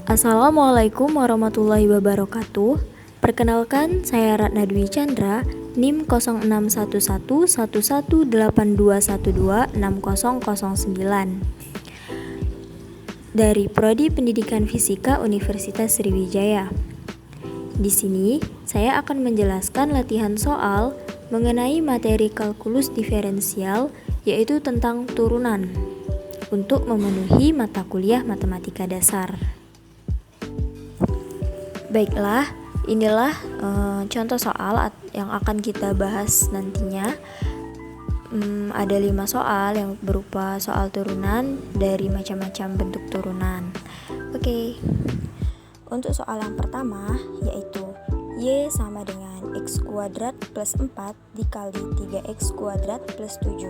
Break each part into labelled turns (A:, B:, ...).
A: Assalamualaikum warahmatullahi wabarakatuh. Perkenalkan, saya Ratna Dwi Chandra, NIM 06111182126009 dari Prodi Pendidikan Fisika Universitas Sriwijaya. Di sini, saya akan menjelaskan latihan soal mengenai materi kalkulus diferensial, yaitu tentang turunan, untuk memenuhi mata kuliah matematika dasar. Baiklah, inilah contoh soal yang akan kita bahas nantinya. Ada 5 soal yang berupa soal turunan dari macam-macam bentuk turunan. Oke. Untuk soal yang pertama yaitu Y sama dengan X kuadrat plus 4 dikali 3X kuadrat plus 7.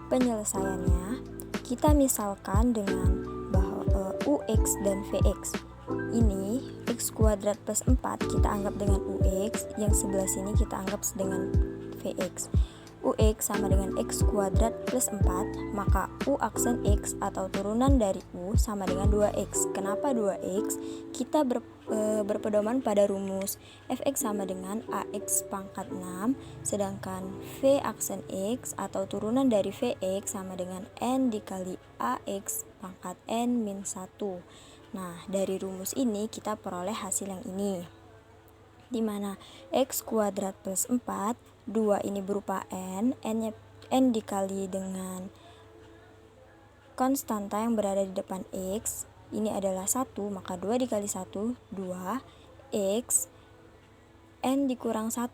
A: Penyelesaiannya kita misalkan dengan bahwa UX dan VX. Ini X kuadrat plus 4 kita anggap dengan UX, yang sebelah sini kita anggap dengan VX. UX sama dengan X kuadrat plus 4, maka U aksen X atau turunan dari U sama dengan 2X. Kenapa 2X? Kita berpedoman pada rumus Fx sama dengan AX pangkat 6, sedangkan V aksen X atau turunan dari Vx sama dengan N dikali AX pangkat N min 1. Nah, dari rumus ini kita peroleh hasil yang ini, di mana X kuadrat plus 4, 2 ini berupa N dikali dengan konstanta yang berada di depan X, ini adalah 1, maka 2 dikali 1, 2, X, N dikurang 1,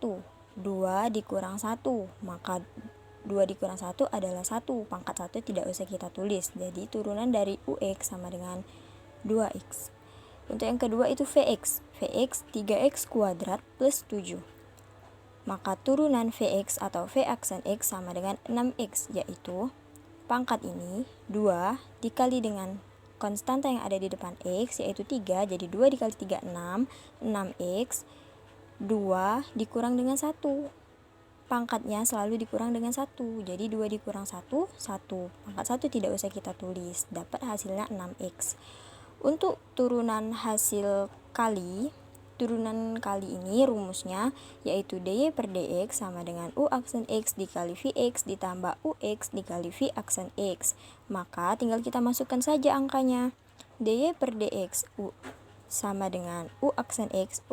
A: 2 dikurang 1, maka 2 dikurang 1 adalah 1, pangkat 1 tidak usah kita tulis, jadi turunan dari UX sama dengan 2X. Untuk yang kedua itu VX 3X kuadrat plus 7. Maka turunan Vx atau V aksen X sama dengan 6X, yaitu pangkat ini 2 dikali dengan konstanta yang ada di depan X, yaitu 3, jadi 2 dikali 3, 6, 6X, 2 dikurang dengan 1, pangkatnya selalu dikurang dengan 1, jadi 2 dikurang 1, 1, pangkat 1 tidak usah kita tulis, dapat hasilnya 6X. Untuk turunan kali ini rumusnya yaitu dy per dx sama dengan u aksen x dikali vx ditambah ux dikali v aksen x. Maka tinggal kita masukkan saja angkanya. Dy per dx u sama dengan u aksen x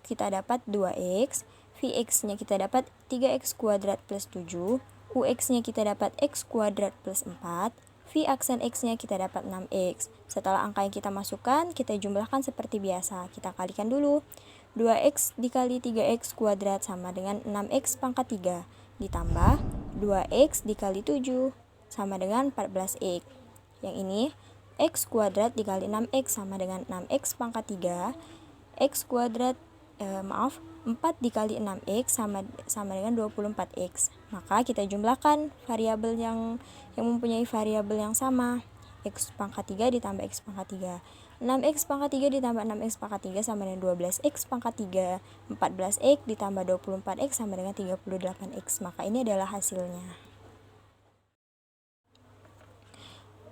A: kita dapat 2x, vx nya kita dapat 3x kuadrat plus 7, ux nya kita dapat x kuadrat plus 4, V aksen X-nya kita dapat 6X. Setelah angka yang kita masukkan, kita jumlahkan seperti biasa. Kita kalikan dulu. 2X dikali 3X kuadrat sama dengan 6X pangkat 3. Ditambah 2X dikali 7 sama dengan 14X. Yang ini, X kuadrat dikali 6X sama dengan 6X pangkat 3. X kuadrat 4 dikali 6X sama dengan 24X. Maka kita jumlahkan variabel yang mempunyai variabel yang sama. X pangkat 3 ditambah X pangkat 3. 6X pangkat 3 ditambah 6X pangkat 3 sama dengan 12X pangkat 3. 14X ditambah 24X sama dengan 38X. Maka ini adalah hasilnya.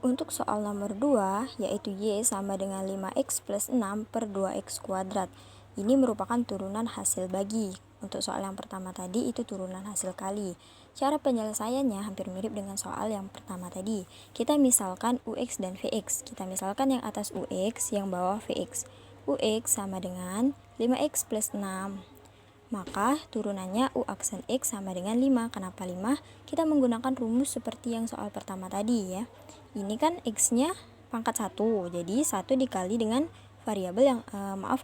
A: Untuk soal nomor 2, yaitu Y sama dengan 5X plus 6 per 2X kuadrat. Ini merupakan turunan hasil bagi. Untuk soal yang pertama tadi itu turunan hasil kali. Cara penyelesaiannya hampir mirip dengan soal yang pertama tadi. Kita misalkan UX dan VX. Kita misalkan yang atas UX, yang bawah VX. UX sama dengan 5X plus 6. Maka turunannya U aksen X sama dengan 5. Kenapa 5? Kita menggunakan rumus seperti yang soal pertama tadi ya. Ini kan X-nya pangkat 1. Jadi 1 dikali dengan variabel yang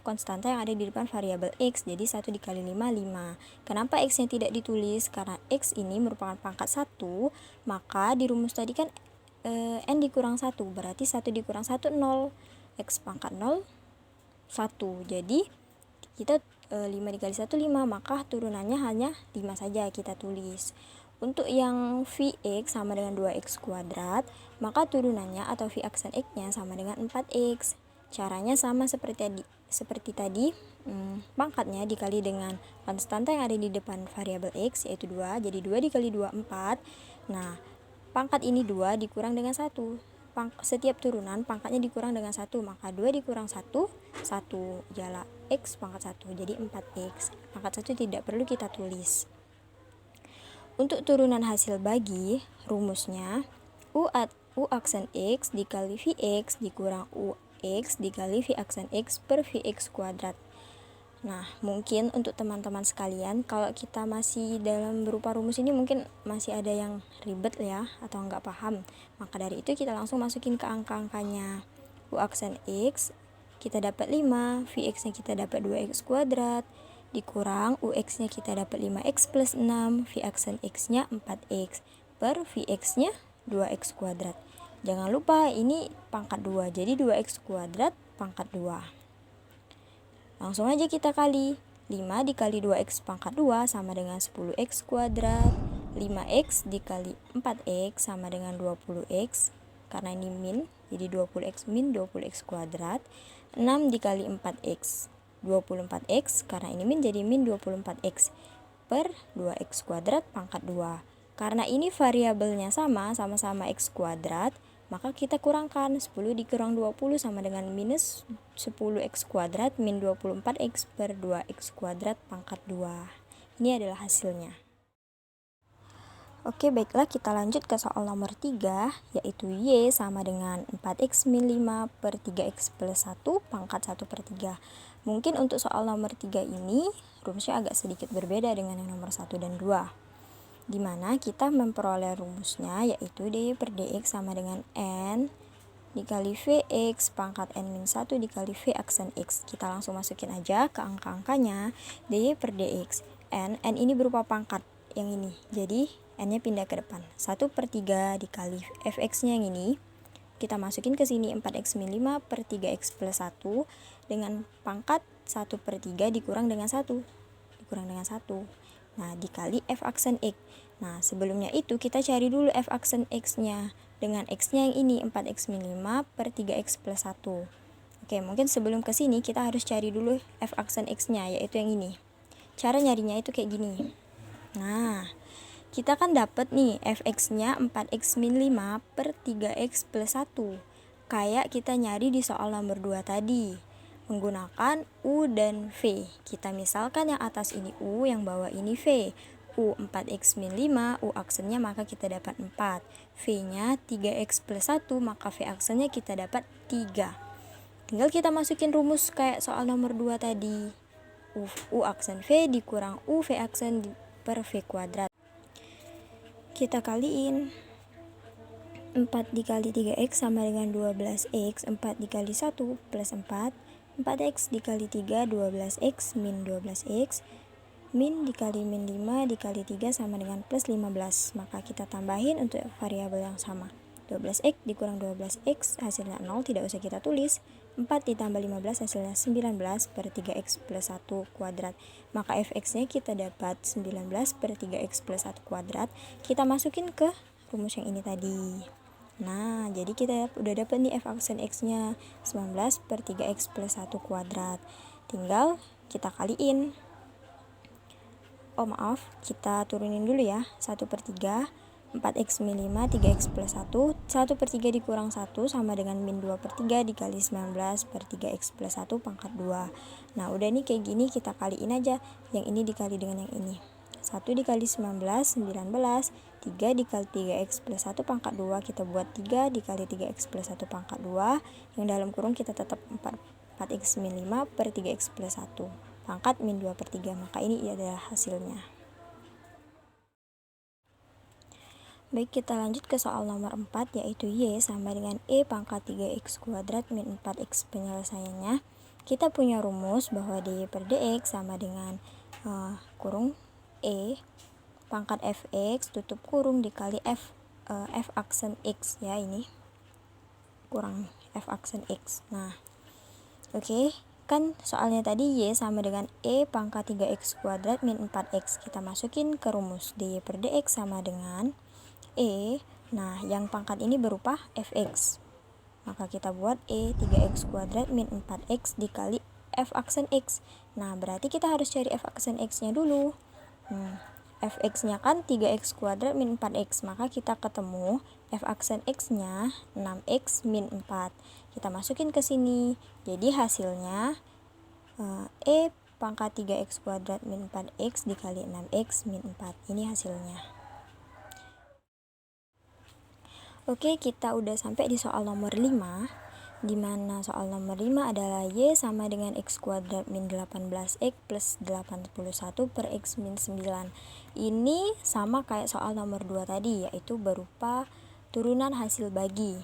A: konstanta yang ada di depan variabel X. Jadi 1 dikali 5, 5. Kenapa X-nya tidak ditulis? Karena X ini merupakan pangkat 1, maka di rumus tadi kan N dikurang 1, berarti 1 dikurang 1, 0. X pangkat 0, 1. Jadi kita 5 dikali 1, 5, maka turunannya hanya 5 saja kita tulis. Untuk yang Vx sama dengan 2x kuadrat, maka turunannya atau V aksen X-nya sama dengan 4x. Caranya sama seperti tadi, pangkatnya dikali dengan konstanta yang ada di depan variabel X, yaitu 2, jadi 2 dikali 2, 4. Nah, pangkat ini 2 dikurang dengan 1, setiap turunan pangkatnya dikurang dengan 1, maka 2 dikurang 1, 1 ialah X pangkat 1, jadi 4X. Pangkat 1 tidak perlu kita tulis. Untuk turunan hasil bagi, rumusnya U aksen X dikali Vx dikurang UX dikali V aksen X per Vx kuadrat. Nah, mungkin untuk teman-teman sekalian, kalau kita masih dalam berupa rumus ini mungkin masih ada yang ribet ya, atau nggak paham. Maka dari itu kita langsung masukin ke angka-angkanya. U aksen X, kita dapat 5, Vx-nya kita dapat 2x kuadrat, dikurang UX-nya kita dapat 5x plus 6, V aksen X-nya 4x, per Vx-nya 2x kuadrat. Jangan lupa ini pangkat 2, jadi 2x kuadrat pangkat 2. Langsung aja kita kali. 5 dikali 2x pangkat 2 sama dengan 10x kuadrat. 5x dikali 4x sama dengan 20x. Karena ini min, jadi 20x min 20x kuadrat. 6 dikali 4x. 24x, karena ini min jadi min 24x. Per 2x kuadrat pangkat 2. Karena ini variabelnya sama-sama x kuadrat, maka kita kurangkan 10 dikurang 20 sama dengan minus 10x kuadrat min 24x per 2x kuadrat pangkat 2. Ini adalah hasilnya. Oke, baiklah kita lanjut ke soal nomor 3, yaitu Y sama dengan 4x min 5 per 3x plus 1 pangkat 1 per 3. Mungkin untuk soal nomor 3 ini rumusnya agak sedikit berbeda dengan yang nomor 1 dan 2. Dimana kita memperoleh rumusnya yaitu dy per dx sama dengan n dikali vx pangkat n min 1 dikali v aksen x. Kita langsung masukin aja ke angka-angkanya. Dy per dx, n ini berupa pangkat yang ini, jadi n nya pindah ke depan. 1 per 3 dikali fx nya yang ini, kita masukin ke sini 4x min 5 per 3x plus 1 dengan pangkat 1 per 3 dikurang dengan 1, nah dikali f aksen x. Nah sebelumnya itu kita cari dulu f aksen x nya dengan x nya yang ini 4x min 5 per 3x plus 1. Oke, mungkin sebelum ke sini kita harus cari dulu f aksen x nya, yaitu yang ini. Cara nyarinya itu kayak gini. Nah kita kan dapat nih fx nya 4x min 5 per 3x plus 1, kayak kita nyari di soal nomor 2 tadi menggunakan U dan V. Kita misalkan yang atas ini U, yang bawah ini V. U 4x min 5, U aksennya maka kita dapat 4. V nya 3x plus 1, maka V aksennya kita dapat 3. Tinggal kita masukin rumus kayak soal nomor 2 tadi. U aksen V dikurang U V aksen per V kuadrat. Kita kaliin. 4 dikali 3x sama dengan 12x. 4 dikali 1 plus 4. 4x dikali 3 12x min 12x. Min dikali min 5 dikali 3 sama dengan plus 15. Maka kita tambahin untuk variabel yang sama. 12x dikurang 12x hasilnya 0, tidak usah kita tulis. 4 ditambah 15 hasilnya 19 per 3x plus 1 kuadrat. Maka fx nya kita dapat 19 per 3x plus 1 kuadrat. Kita masukin ke rumus yang ini tadi. Nah jadi kita udah dapat nih f aksen x nya 19 per 3x plus 1 kuadrat. Tinggal kita kaliin. Kita turunin dulu ya. 1 per 3, 4x min 5, 3x plus 1. 1 per 3 dikurang 1 sama dengan min 2 per 3 dikali 19 per 3x plus 1 pangkat 2. Nah udah nih kayak gini, kita kaliin aja. Yang ini dikali dengan yang ini. 1 dikali 19, 19. 3 dikali 3x plus 1 pangkat 2. Kita buat 3 dikali 3x plus 1 pangkat 2. Yang dalam kurung kita tetap 4x min 5 per 3x plus 1. Pangkat min 2 per 3, maka ini adalah hasilnya. Baik, kita lanjut ke soal nomor 4, yaitu Y sama dengan E pangkat 3x kuadrat min 4x. Penyelesaiannya, kita punya rumus bahwa dy per dx sama dengan kurung E pangkat fx tutup kurung dikali f aksen x ya, ini kurang f aksen x. Nah oke, kan soalnya tadi Y sama dengan E pangkat 3x kuadrat min 4x. Kita masukin ke rumus dy per dx sama dengan E. Nah yang pangkat ini berupa fx, maka kita buat E 3x kuadrat min 4x dikali f aksen x. Nah berarti kita harus cari f aksen x nya dulu. Fx nya kan 3x kuadrat min 4x, maka kita ketemu f aksen x-nya 6x min 4. Kita masukin ke sini. Jadi hasilnya E pangkat 3x kuadrat min 4x dikali 6x min 4. Ini hasilnya. Oke, kita udah sampai di soal nomor 5. Di mana soal nomor 5 adalah Y sama dengan X kuadrat min 18X plus 81 per X min 9. Ini sama kayak soal nomor 2 tadi, yaitu berupa turunan hasil bagi.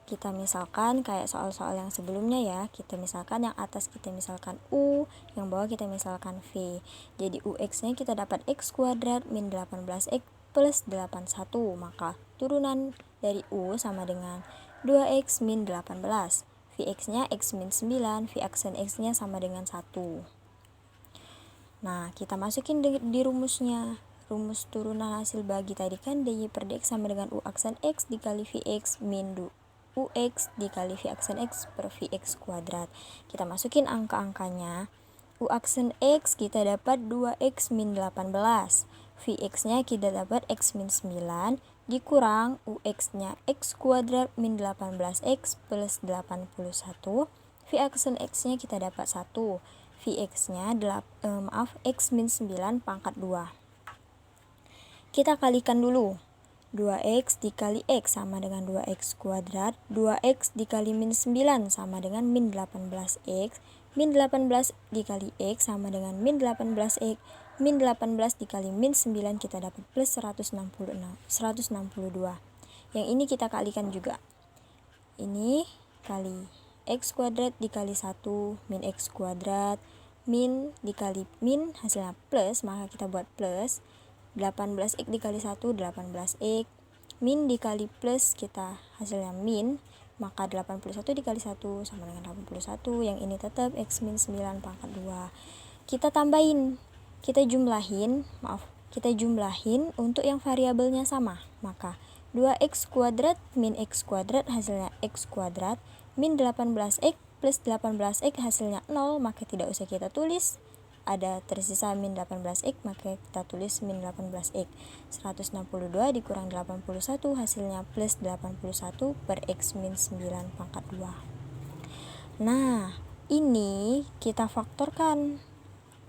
A: Kita misalkan kayak soal-soal yang sebelumnya ya, kita misalkan yang atas kita misalkan U, yang bawah kita misalkan V. Jadi UX-nya kita dapat X kuadrat min 18X plus 81, maka turunan dari U sama dengan 2x min 18. Vx-nya x min 9, V aksen x-nya sama dengan 1. Nah, kita masukin di rumusnya. Rumus turunan hasil bagi tadi kan dy per dx sama dengan U aksen x dikali Vx min UX dikali V aksen x per Vx kuadrat. Kita masukin angka-angkanya. U aksen x kita dapat 2x min 18. Vx-nya kita dapat x min 9 dikurang UX-nya x kuadrat min 18x plus 81. V aksen x-nya kita dapat 1. Vx-nya x min 9 pangkat 2. Kita kalikan dulu. 2x dikali x sama dengan 2x kuadrat. 2x dikali min 9 sama dengan min 18x. Min 18 dikali x sama dengan min 18x. Min 18 dikali min 9 kita dapat plus 162. Yang ini kita kalikan juga. Ini kali x kuadrat dikali 1 min x kuadrat. Min dikali min hasilnya plus, maka kita buat plus. 18x dikali 1 18x. Min dikali plus kita hasilnya min, maka 81 dikali 1 sama dengan 81. Yang ini tetap x min 9 pangkat 2. Kita tambahin, kita jumlahin untuk yang variabelnya sama. Maka 2x kuadrat min x kuadrat hasilnya x kuadrat min 18x plus 18x hasilnya 0, maka tidak usah kita tulis. Ada tersisa min 18x, maka kita tulis min 18x. 162 dikurang 81 hasilnya plus 81 per x min 9 pangkat 2. Nah, ini kita faktorkan.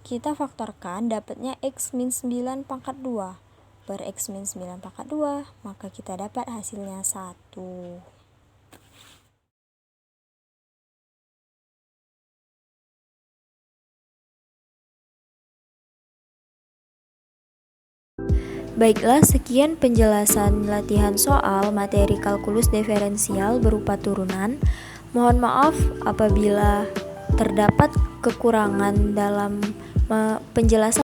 A: Dapatnya x min 9 pangkat 2 per x min 9 pangkat 2, maka kita dapat hasilnya 1. Baiklah, sekian penjelasan latihan soal materi kalkulus diferensial berupa turunan. Mohon maaf apabila terdapat kekurangan dalam penjelasan